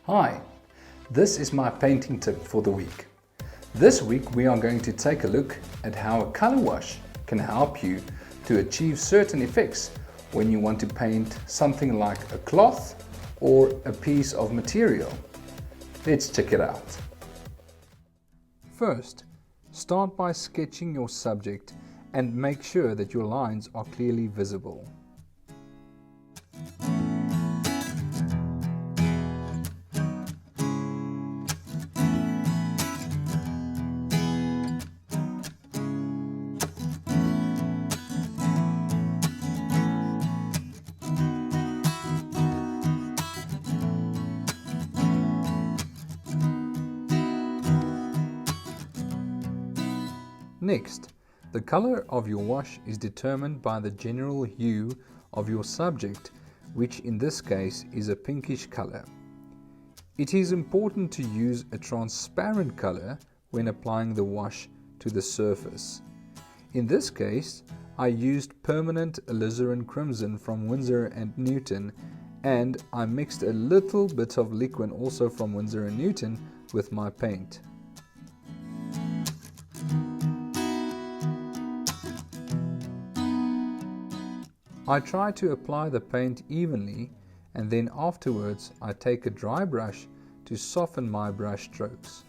Hi, this is my painting tip for the week. This week we are going to take a look at how a color wash can help you to achieve certain effects when you want to paint something like a cloth or a piece of material. Let's check it out. First, start by sketching your subject and make sure that your lines are clearly visible. Next, the color of your wash is determined by the general hue of your subject, which in this case is a pinkish color. It is important to use a transparent color when applying the wash to the surface. In this case, I used permanent alizarin crimson from Winsor & Newton, and I mixed a little bit of liquid also from Winsor & Newton with my paint. I try to apply the paint evenly, and then afterwards I take a dry brush to soften my brush strokes.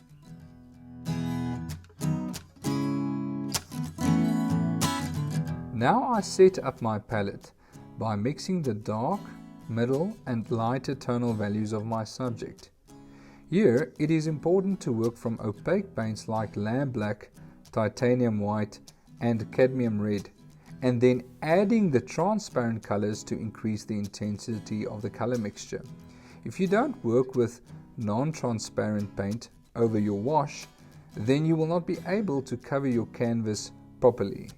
Now I set up my palette by mixing the dark, middle and lighter tonal values of my subject. Here it is important to work from opaque paints like lamp black, titanium white and cadmium red, and then adding the transparent colors to increase the intensity of the color mixture. If you don't work with non-transparent paint over your wash, then you will not be able to cover your canvas properly.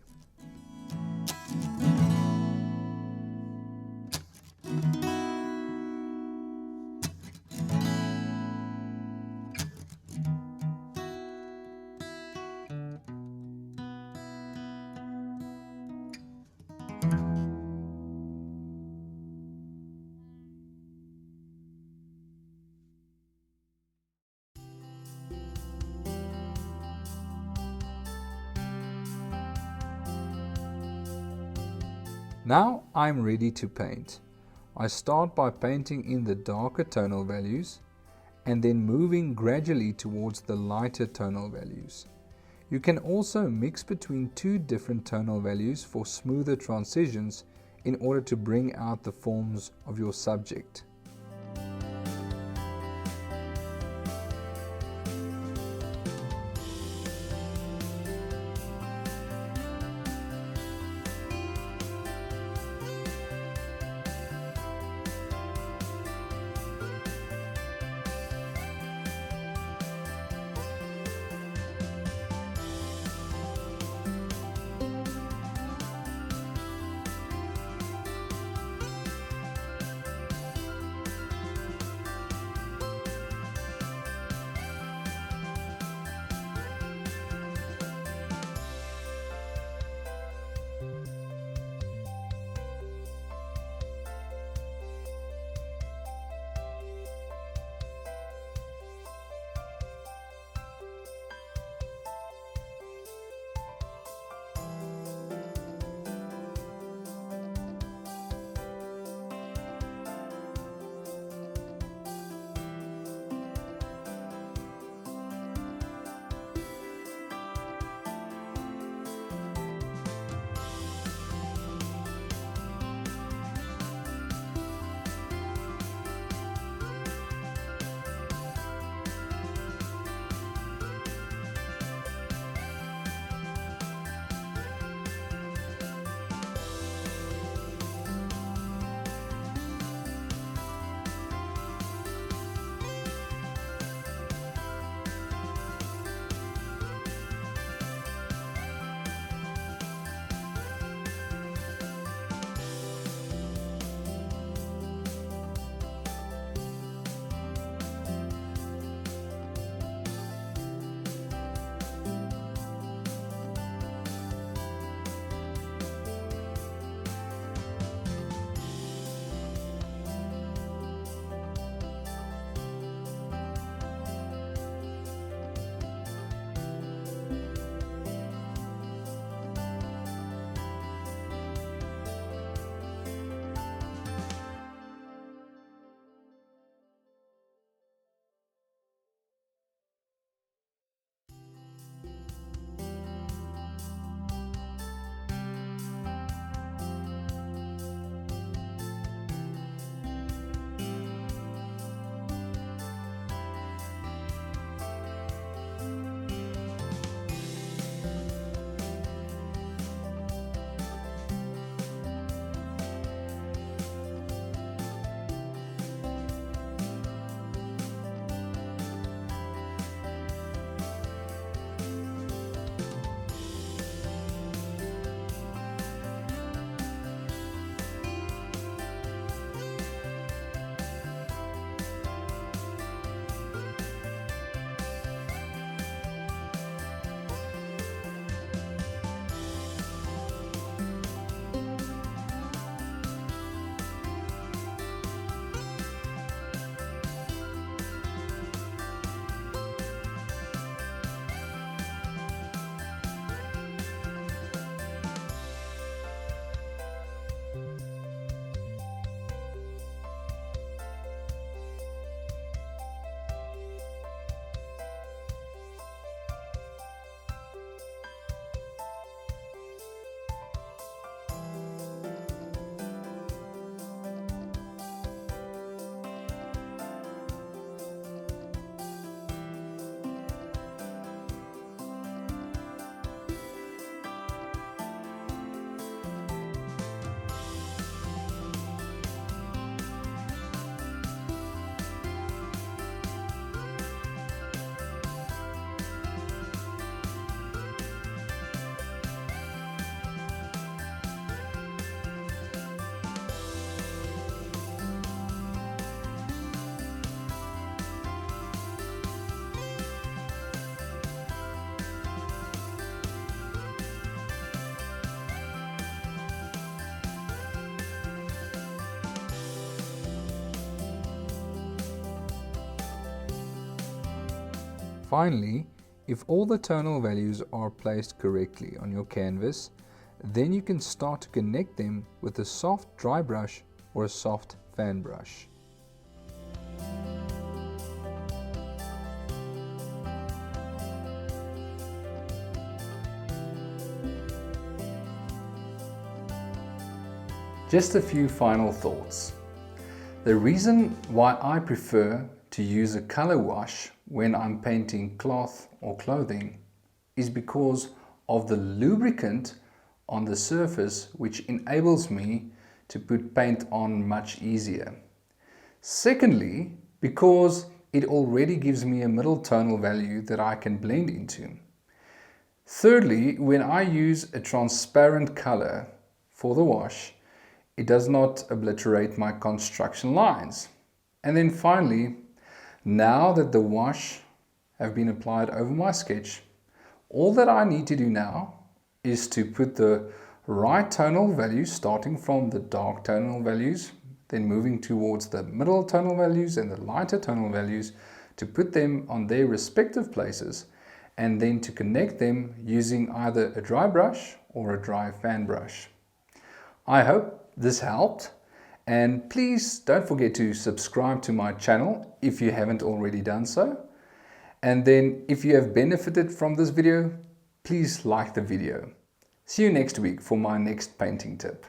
Now I'm ready to paint. I start by painting in the darker tonal values and then moving gradually towards the lighter tonal values. You can also mix between two different tonal values for smoother transitions in order to bring out the forms of your subject. Finally, if all the tonal values are placed correctly on your canvas, then you can start to connect them with a soft dry brush or a soft fan brush. Just a few final thoughts. The reason why I prefer to use a color wash when I'm painting cloth or clothing is because of the lubricant on the surface, which enables me to put paint on much easier. Secondly, because it already gives me a middle tonal value that I can blend into. Thirdly, when I use a transparent color for the wash, it does not obliterate my construction lines. And then finally, now that the wash have been applied over my sketch, all that I need to do now is to put the right tonal values, starting from the dark tonal values, then moving towards the middle tonal values and the lighter tonal values, to put them on their respective places, and then to connect them using either a dry brush or a dry fan brush. I hope this helped, and please don't forget to subscribe to my channel if you haven't already done so. And then if you have benefited from this video, please like the video. See you next week for my next painting tip.